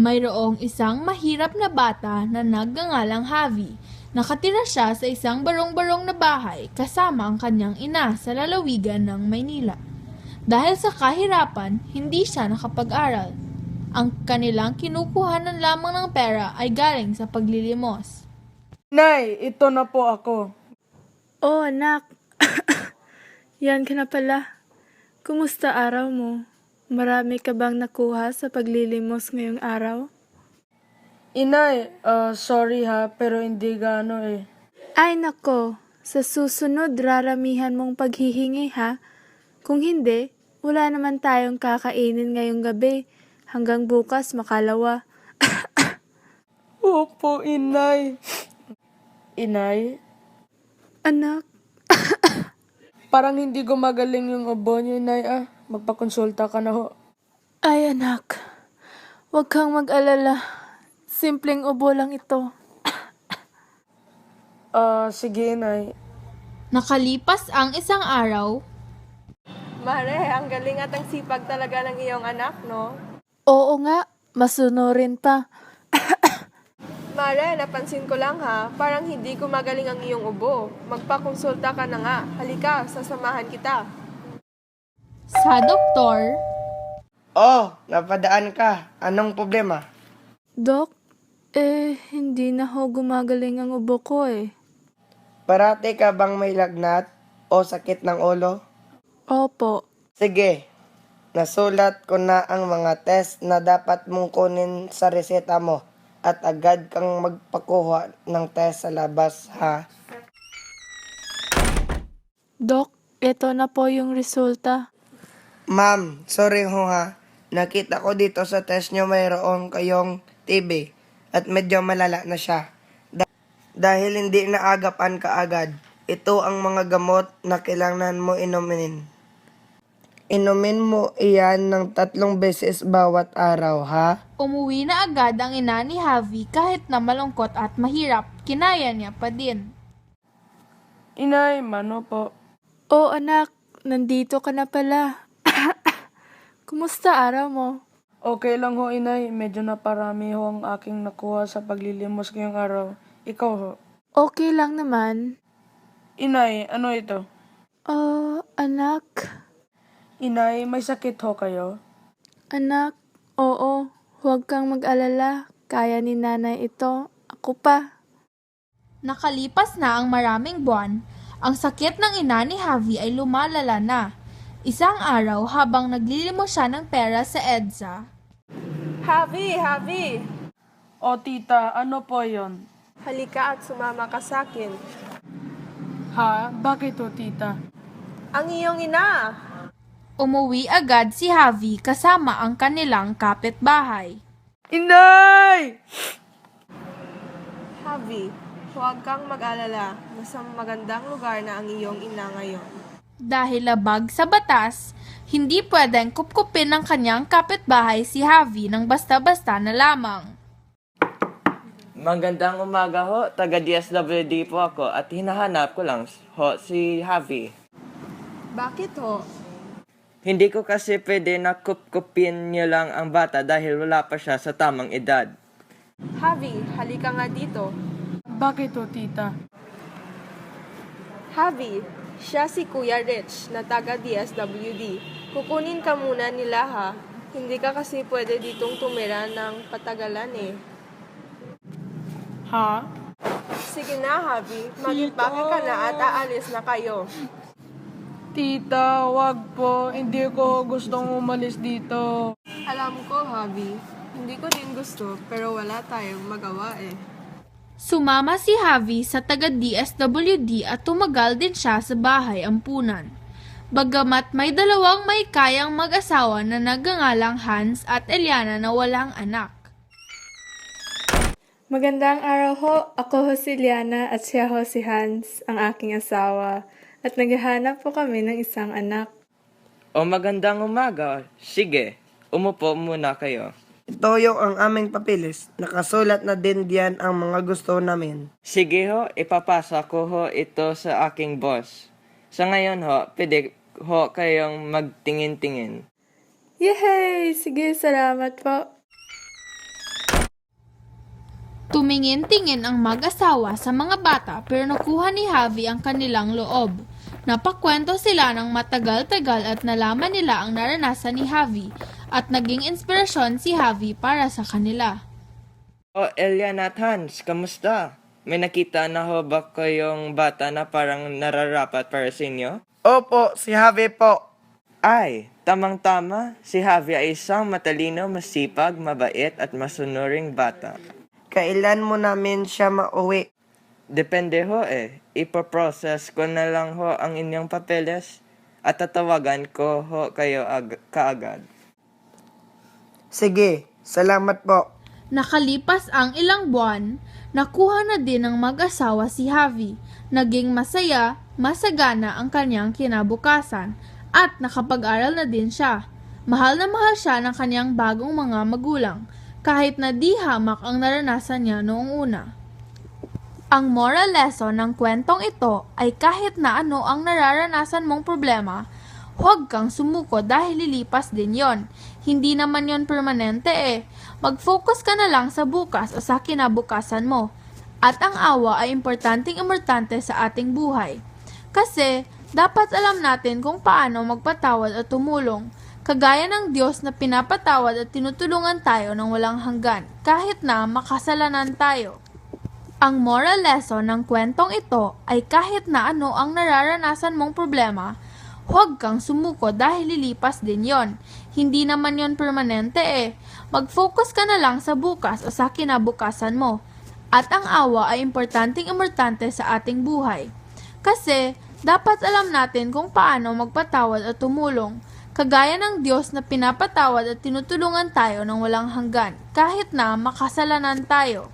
Mayroong isang mahirap na bata na nagngangalang Javi. Nakatira siya sa isang barong-barong na bahay kasama ang kanyang ina sa lalawigan ng Maynila. Dahil sa kahirapan, hindi siya nakapag-aral. Ang kanilang kinukuhanan lamang ng pera ay galing sa paglilimos. Nay, ito na po ako. Oh, anak. Yan ka na pala. Kumusta araw mo? Marami ka bang nakuha sa paglilimos ngayong araw? Inay, sorry ha, pero hindi gaano eh. Ay nako, sa susunod raramihan mong paghihingi ha. Kung hindi, wala naman tayong kakainin ngayong gabi. Hanggang bukas makalawa. Opo, inay. Inay, Anak, parang hindi gumagaling yung ubo niyo, inay ah. Magpakonsulta ka na ho. ay anak. Huwag kang mag-alala. Simpleng ubo lang ito. Sige, inay. Nakalipas ang isang araw, Mare, ang galing at ang sipag talaga ng iyong anak, no? Oo nga, masunurin pa. Mare, napansin ko lang ha, parang hindi gumagaling ang iyong ubo. Magpakonsulta ka na nga. Halika, sasamahan kita. sa doktor, Oh, napadaan ka. Anong problema? Dok, hindi na ho gumagaling ang ubo ko eh. Parati ka bang may lagnat o sakit ng ulo? Opo. Sige, nasulat ko na ang mga test na dapat mong kunin sa reseta mo at agad kang magpakuha ng test sa labas, ha? Dok, ito na po yung resulta. Ma'am, sorry ho ha. Nakita ko dito sa test nyo mayroon kayong TB at medyo malala na siya. Dahil hindi naagapan kaagad, ito ang mga gamot na kailangan mo inumin. Inumin mo iyan ng 3 beses bawat araw, ha? umuwi na agad ang ina ni Javi kahit na malungkot at mahirap, kinaya niya pa din. Inay, mano po. Oh anak, nandito ka na pala. Kumusta araw mo? Okay lang ho, inay. Medyo naparami ho ang aking nakuha sa paglilimos ngayong araw. Ikaw ho. Okay lang naman. Inay, ano ito? Anak. Inay, may sakit ho kayo? Anak, oo. Huwag kang mag-alala. Kaya ni nanay ito. Ako pa. Nakalipas na ang maraming buwan, ang sakit ng ina ni Javi ay lumalala na. Isang araw habang naglilimos siya ng pera sa EDSA, Javi! O tita, ano po yon? Halika at sumama ka sa akin. Ha? Bakit ho, tita? Ang iyong ina! umuwi agad si Javi kasama ang kanilang kapitbahay. Inay! Javi, huwag kang mag-alala. Nasa magandang lugar na ang iyong ina ngayon. Dahil labag sa batas, hindi pwedeng kupkupin ng kanyang kapitbahay si Javi ng basta-basta na lamang. Magandang umaga ho, taga DSWD po ako at hinahanap ko lang ho si Javi. Bakit ho? Hindi ko kasi pwede na kupkupin niyo lang ang bata dahil wala pa siya sa tamang edad. Javi, halika nga dito. Bakit ho, tita? Javi, siya si Kuya Rich na taga DSWD. Kukunin ka muna nila ha. Hindi ka kasi pwede ditong tumira ng patagalan eh. Ha? Sige na, Javi. Mag-impake ka na at aalis na kayo. Tita, wag po. Hindi ko gustong umalis dito. Alam ko, Javi. Hindi ko din gusto, pero wala tayong magawa eh. Sumama si Javi sa taga-DSWD at tumagal din siya sa bahay ampunan. Bagamat may dalawang may kayang mag-asawa na nagngangalang Hans at Eliana na walang anak. Magandang araw ho. Ako ho si Liana at siya ho si Hans, ang aking asawa. At naghahanap po kami ng isang anak. O magandang umaga, sige, umupo muna kayo. Itoyo ang aming papilis. Nakasulat na din diyan ang mga gusto namin. Sige ho, ipapasa ko ho ito sa aking boss. Sa ngayon ho, pwede ho kayong magtingin-tingin. Yehey! Sige, salamat po. Tumingin-tingin ang mag-asawa sa mga bata pero nakuha ni Javi ang kanilang loob. Napakwento sila ng matagal-tagal at nalaman nila ang naranasan ni Javi at naging inspirasyon si Javi para sa kanila. O Elian at Hans, kamusta? May nakita na ho ba kayong bata na parang nararapat para sa inyo? Opo, si Javi po. Ay, tamang-tama. Si Javi ay isang matalino, masipag, mabait at masunuring bata. Kailan mo namin siya mauwi? Depende ho eh. Ipoprocess ko na lang ho ang inyong papeles at tatawagan ko ho kayo kaagad. Sige, salamat po. Nakalipas ang ilang buwan, nakuha na din ng mag-asawa si Javi. Naging masaya, masagana ang kanyang kinabukasan at nakapag-aral na din siya. Mahal na mahal siya ng kanyang bagong mga magulang kahit na di hamak ang naranasan niya noong una. Ang moral lesson ng kwentong ito ay kahit na ano ang nararanasan mong problema, huwag kang sumuko dahil lilipas din yon. Hindi naman yon permanente eh. Mag-focus ka na lang sa bukas o sa kinabukasan mo. At ang awa ay importante sa ating buhay. Kasi dapat alam natin kung paano magpatawad at tumulong. Kagaya ng Diyos na pinapatawad at tinutulungan tayo ng walang hanggan kahit na makasalanan tayo. Ang moral lesson ng kwentong ito ay kahit na ano ang nararanasan mong problema, huwag kang sumuko dahil lilipas din yon. Hindi naman yon permanente eh. Mag-focus ka na lang sa bukas o sa kinabukasan mo. At ang awa ay importante sa ating buhay. Kasi dapat alam natin kung paano magpatawad at tumulong. Kagaya ng Diyos na pinapatawad at tinutulungan tayo ng walang hanggan kahit na makasalanan tayo.